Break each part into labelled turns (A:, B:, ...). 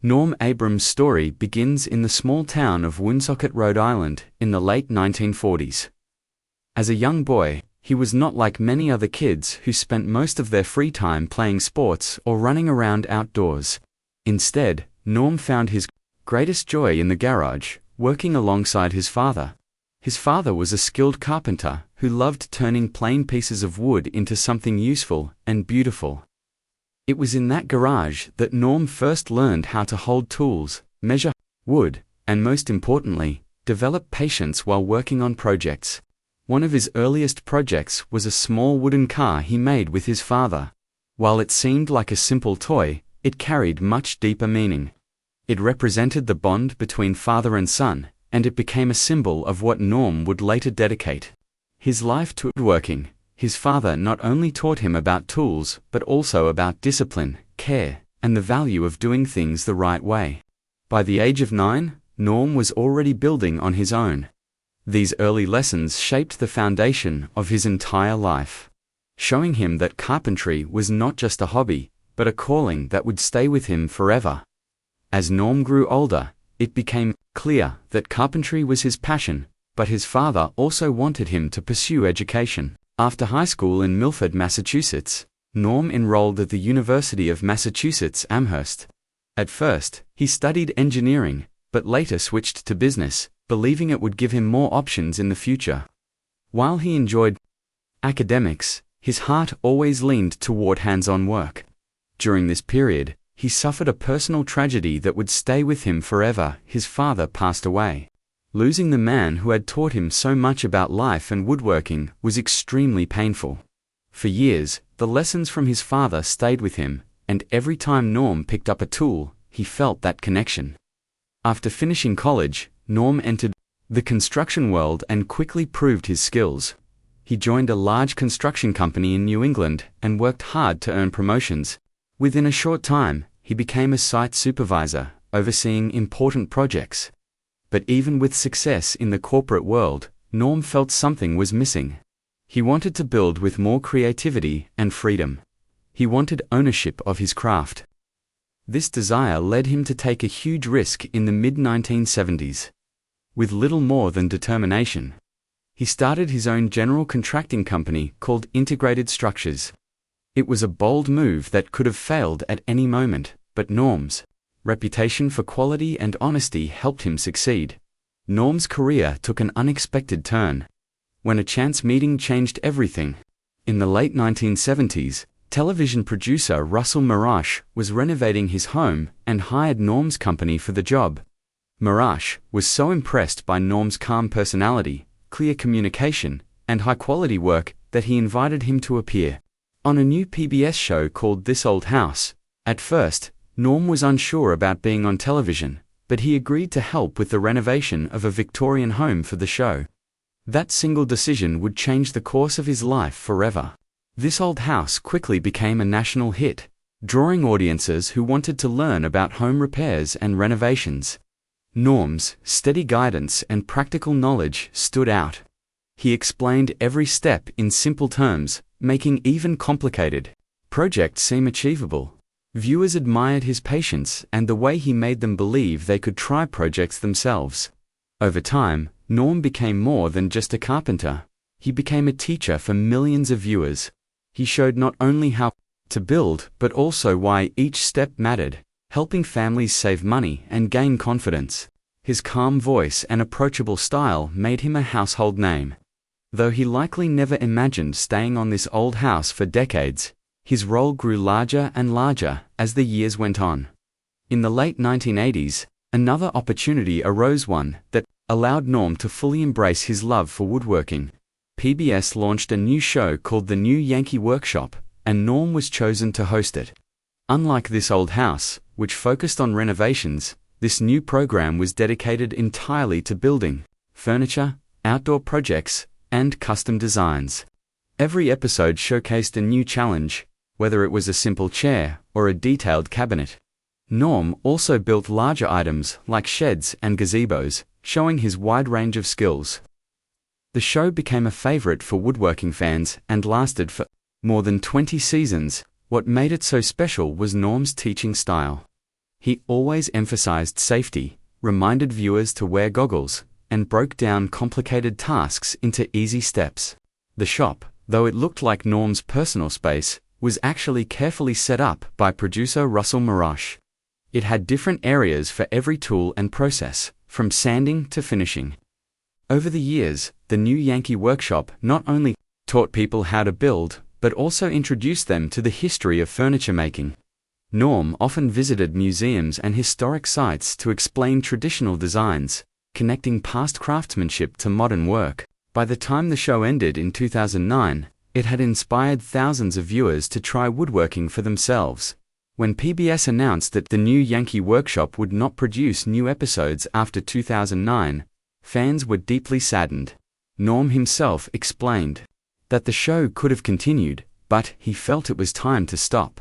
A: Norm Abram's story begins in the small town of Woonsocket, Rhode Island, in the late 1940s. As a young boy, he was not like many other kids who spent most of their free time playing sports or running around outdoors. Instead, Norm found his greatest joy in the garage, working alongside his father. His father was a skilled carpenter who loved turning plain pieces of wood into something useful and beautiful. It was in that garage that Norm first learned how to hold tools, measure wood, and most importantly, develop patience while working on projects. One of his earliest projects was a small wooden car he made with his father. While it seemed like a simple toy, it carried much deeper meaning. It represented the bond between father and son, and it became a symbol of what Norm would later dedicate his life to woodworking. His father not only taught him about tools, but also about discipline, care, and the value of doing things the right way. By the age of 9, Norm was already building on his own. These early lessons shaped the foundation of his entire life, showing him that carpentry was not just a hobby, but a calling that would stay with him forever. As Norm grew older, it became clear that carpentry was his passion, but his father also wanted him to pursue education. After high school in Milford, Massachusetts, Norm enrolled at the University of Massachusetts Amherst. At first, he studied engineering, but later switched to business, believing it would give him more options in the future. While he enjoyed academics, his heart always leaned toward hands-on work. During this period, he suffered a personal tragedy that would stay with him forever. His father passed away. Losing the man who had taught him so much about life and woodworking was extremely painful. For years, the lessons from his father stayed with him, and every time Norm picked up a tool, he felt that connection. After finishing college, Norm entered the construction world and quickly proved his skills. He joined a large construction company in New England and worked hard to earn promotions. Within a short time, he became a site supervisor, overseeing important projects. But even with success in the corporate world, Norm felt something was missing. He wanted to build with more creativity and freedom. He wanted ownership of his craft. This desire led him to take a huge risk in the mid-1970s. With little more than determination, he started his own general contracting company called Integrated Structures. It was a bold move that could have failed at any moment, but Norm's reputation for quality and honesty helped him succeed. Norm's career took an unexpected turn when a chance meeting changed everything. In the late 1970s, television producer Russell Marash was renovating his home and hired Norm's company for the job. Marash was so impressed by Norm's calm personality, clear communication, and high-quality work that he invited him to appear on a new PBS show called This Old House. At first, Norm was unsure about being on television, but he agreed to help with the renovation of a Victorian home for the show. That single decision would change the course of his life forever. This Old House quickly became a national hit, drawing audiences who wanted to learn about home repairs and renovations. Norm's steady guidance and practical knowledge stood out. He explained every step in simple terms, making even complicated projects seem achievable. Viewers admired his patience and the way he made them believe they could try projects themselves. Over time, Norm became more than just a carpenter. He became a teacher for millions of viewers. He showed not only how to build, but also why each step mattered, helping families save money and gain confidence. His calm voice and approachable style made him a household name. Though he likely never imagined staying on this old house for decades, his role grew larger and larger as the years went on. In the late 1980s, another opportunity arose, one that allowed Norm to fully embrace his love for woodworking. PBS launched a new show called The New Yankee Workshop, and Norm was chosen to host it. Unlike This Old House, which focused on renovations, this new program was dedicated entirely to building, furniture, outdoor projects, and custom designs. Every episode showcased a new challenge, whether it was a simple chair or a detailed cabinet. Norm also built larger items like sheds and gazebos, showing his wide range of skills. The show became a favorite for woodworking fans and lasted for more than 20 seasons. What made it so special was Norm's teaching style. He always emphasized safety, reminded viewers to wear goggles, and broke down complicated tasks into easy steps. The shop, though it looked like Norm's personal space, was actually carefully set up by producer Russell Marosh. It had different areas for every tool and process, from sanding to finishing. Over the years, the new Yankee workshop not only taught people how to build, but also introduced them to the history of furniture making. Norm often visited museums and historic sites to explain traditional designs, connecting past craftsmanship to modern work. By the time the show ended in 2009, it had inspired thousands of viewers to try woodworking for themselves. When PBS announced that the new Yankee workshop would not produce new episodes after 2009, fans were deeply saddened. Norm himself explained that the show could have continued, but he felt it was time to stop.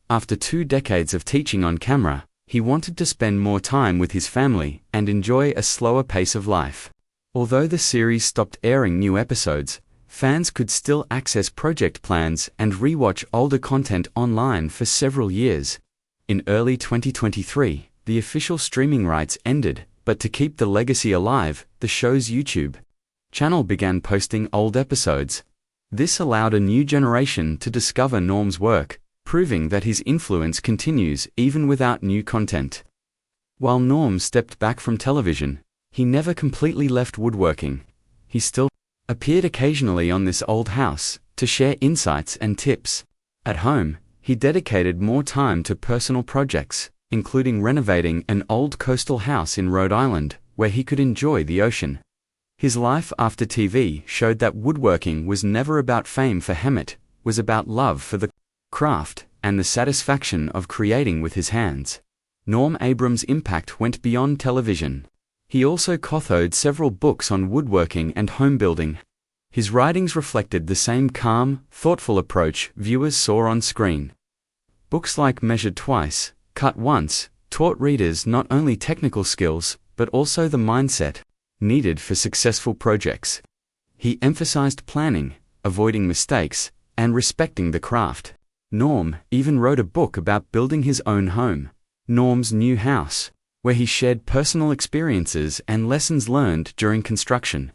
A: After 2 decades of teaching on camera, he wanted to spend more time with his family and enjoy a slower pace of life. Although the series stopped airing new episodes, fans could still access project plans and rewatch older content online for several years. In early 2023, the official streaming rights ended, but to keep the legacy alive, the show's YouTube channel began posting old episodes. This allowed a new generation to discover Norm's work, proving that his influence continues even without new content. While Norm stepped back from television, he never completely left woodworking. He still appeared occasionally on This Old House to share insights and tips. At home, he dedicated more time to personal projects, including renovating an old coastal house in Rhode Island, where he could enjoy the ocean. His life after TV showed that woodworking was never about fame for him. It was about love for the craft and the satisfaction of creating with his hands. Norm Abram's impact went beyond television. He also co-authored several books on woodworking and home building. His writings reflected the same calm, thoughtful approach viewers saw on screen. Books like Measured Twice, Cut Once taught readers not only technical skills, but also the mindset needed for successful projects. He emphasized planning, avoiding mistakes, and respecting the craft. Norm even wrote a book about building his own home, Norm's New House, where he shared personal experiences and lessons learned during construction.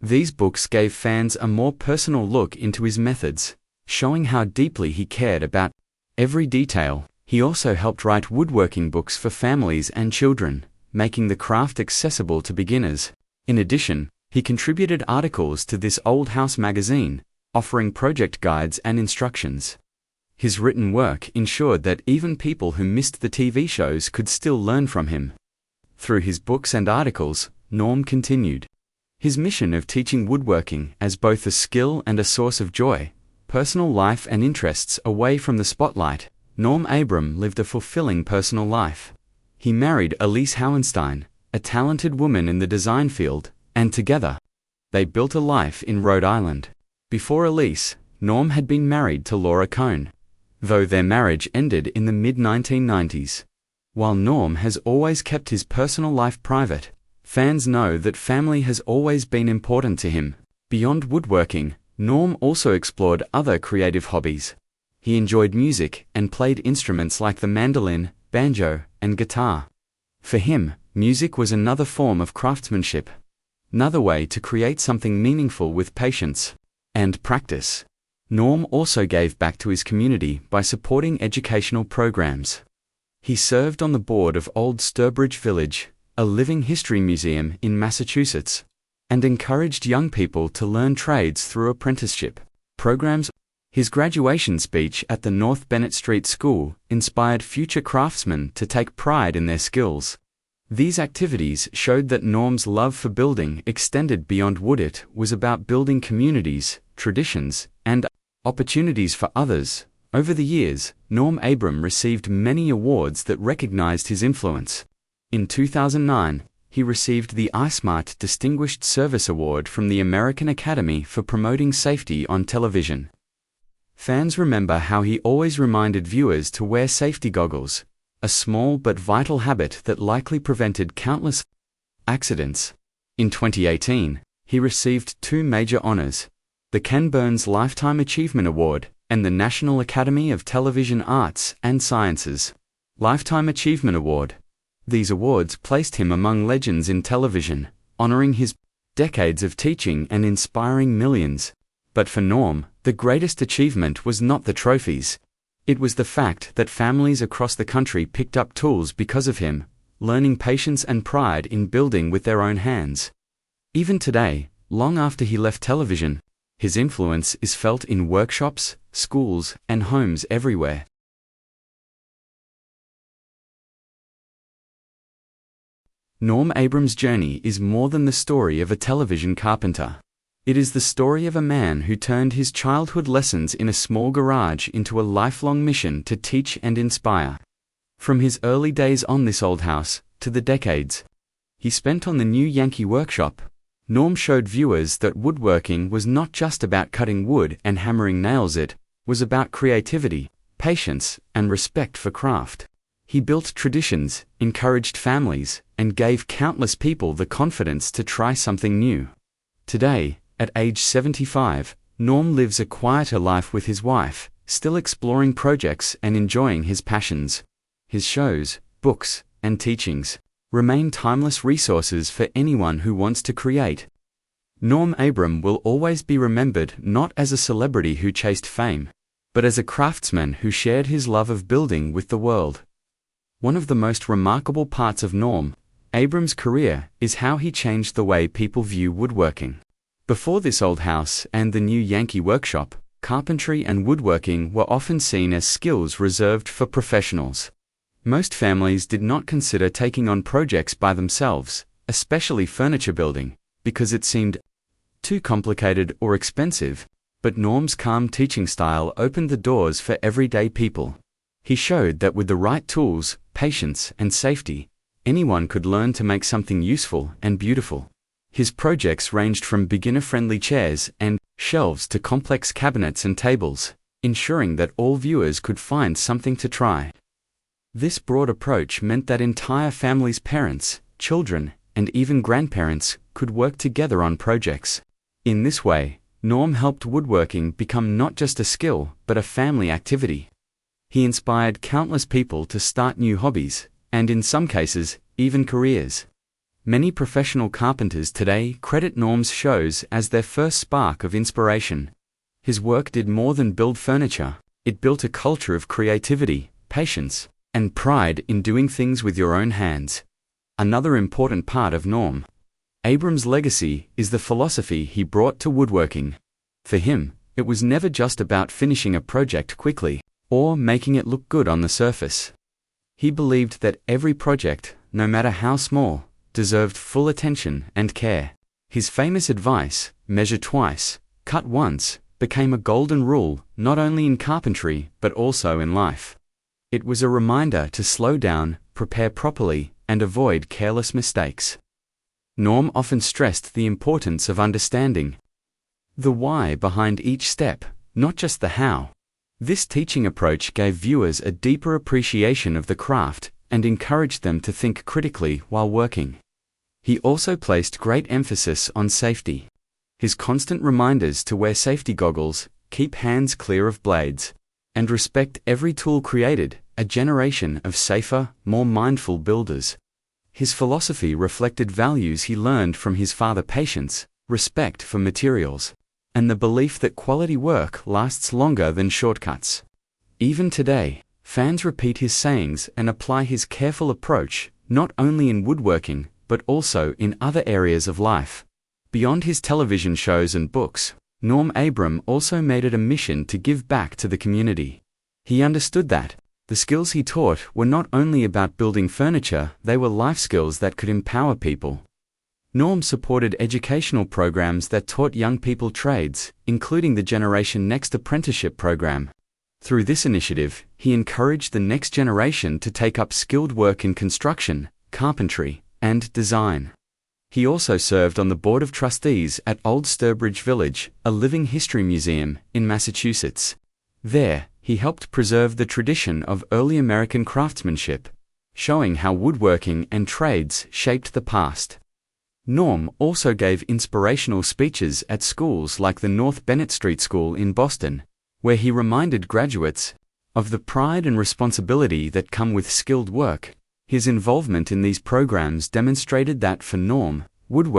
A: These books gave fans a more personal look into his methods, showing how deeply he cared about every detail. He also helped write woodworking books for families and children, making the craft accessible to beginners. In addition, he contributed articles to This Old House magazine, offering project guides and instructions. His written work ensured that even people who missed the TV shows could still learn from him. Through his books and articles, Norm continued his mission of teaching woodworking as both a skill and a source of joy. Personal life and interests away from the spotlight, Norm Abram lived a fulfilling personal life. He married Elise Howenstein, a talented woman in the design field, and together, they built a life in Rhode Island. Before Elise, Norm had been married to Laura Cohn, though their marriage ended in the mid-1990s. While Norm has always kept his personal life private, fans know that family has always been important to him. Beyond woodworking, Norm also explored other creative hobbies. He enjoyed music and played instruments like the mandolin, banjo, and guitar. For him, music was another form of craftsmanship, another way to create something meaningful with patience and practice. Norm also gave back to his community by supporting educational programs. He served on the board of Old Sturbridge Village, a living history museum in Massachusetts, and encouraged young people to learn trades through apprenticeship programs. His graduation speech at the North Bennett Street School inspired future craftsmen to take pride in their skills. These activities showed that Norm's love for building extended beyond wood. It was about building communities, traditions, and opportunities for others. Over the years, Norm Abram received many awards that recognized his influence. In 2009, he received the iSmart Distinguished Service Award from the American Academy for promoting safety on television. Fans remember how he always reminded viewers to wear safety goggles, a small but vital habit that likely prevented countless accidents. In 2018, he received 2 major honors, the Ken Burns Lifetime Achievement Award and the National Academy of Television Arts and Sciences. Lifetime Achievement Award. These awards placed him among legends in television, honoring his decades of teaching and inspiring millions. But for Norm, the greatest achievement was not the trophies. It was the fact that families across the country picked up tools because of him, learning patience and pride in building with their own hands. Even today, long after he left television, his influence is felt in workshops, schools, and homes everywhere. Norm Abram's journey is more than the story of a television carpenter. It is the story of a man who turned his childhood lessons in a small garage into a lifelong mission to teach and inspire. From his early days on this old house, to the decades he spent on the new Yankee workshop, Norm showed viewers that woodworking was not just about cutting wood and hammering nails, it was about creativity, patience, and respect for craft. He built traditions, encouraged families, and gave countless people the confidence to try something new. Today, at age 75, Norm lives a quieter life with his wife, still exploring projects and enjoying his passions. His shows, books, and teachings remain timeless resources for anyone who wants to create. Norm Abram will always be remembered not as a celebrity who chased fame, but as a craftsman who shared his love of building with the world. One of the most remarkable parts of Norm Abram's career is how he changed the way people view woodworking. Before this old house and the new Yankee workshop, carpentry and woodworking were often seen as skills reserved for professionals. Most families did not consider taking on projects by themselves, especially furniture building, because it seemed too complicated or expensive, but Norm's calm teaching style opened the doors for everyday people. He showed that with the right tools, patience, and safety, anyone could learn to make something useful and beautiful. His projects ranged from beginner-friendly chairs and shelves to complex cabinets and tables, ensuring that all viewers could find something to try. This broad approach meant that entire families' parents, children, and even grandparents could work together on projects. In this way, Norm helped woodworking become not just a skill, but a family activity. He inspired countless people to start new hobbies, and in some cases, even careers. Many professional carpenters today credit Norm's shows as their first spark of inspiration. His work did more than build furniture, it built a culture of creativity, patience, and pride in doing things with your own hands. Another important part of Norm Abram's legacy is the philosophy he brought to woodworking. For him, it was never just about finishing a project quickly, or making it look good on the surface. He believed that every project, no matter how small, deserved full attention and care. His famous advice, measure twice, cut once, became a golden rule not only in carpentry but also in life. It was a reminder to slow down, prepare properly, and avoid careless mistakes. Norm often stressed the importance of understanding the why behind each step, not just the how. This teaching approach gave viewers a deeper appreciation of the craft and encouraged them to think critically while working. He also placed great emphasis on safety. His constant reminders to wear safety goggles, keep hands clear of blades, and respect every tool created a generation of safer, more mindful builders. His philosophy reflected values he learned from his father: patience, respect for materials, and the belief that quality work lasts longer than shortcuts. Even today, fans repeat his sayings and apply his careful approach, not only in woodworking, but also in other areas of life. Beyond his television shows and books, Norm Abram also made it a mission to give back to the community. He understood that the skills he taught were not only about building furniture, they were life skills that could empower people. Norm supported educational programs that taught young people trades, including the Generation Next apprenticeship program. Through this initiative, he encouraged the next generation to take up skilled work in construction, carpentry, and design. He also served on the Board of Trustees at Old Sturbridge Village, a living history museum in Massachusetts. There, he helped preserve the tradition of early American craftsmanship, showing how woodworking and trades shaped the past. Norm also gave inspirational speeches at schools like the North Bennett Street School in Boston, where he reminded graduates, of the pride and responsibility that come with skilled work. His involvement in these programs demonstrated that for Norm, woodwork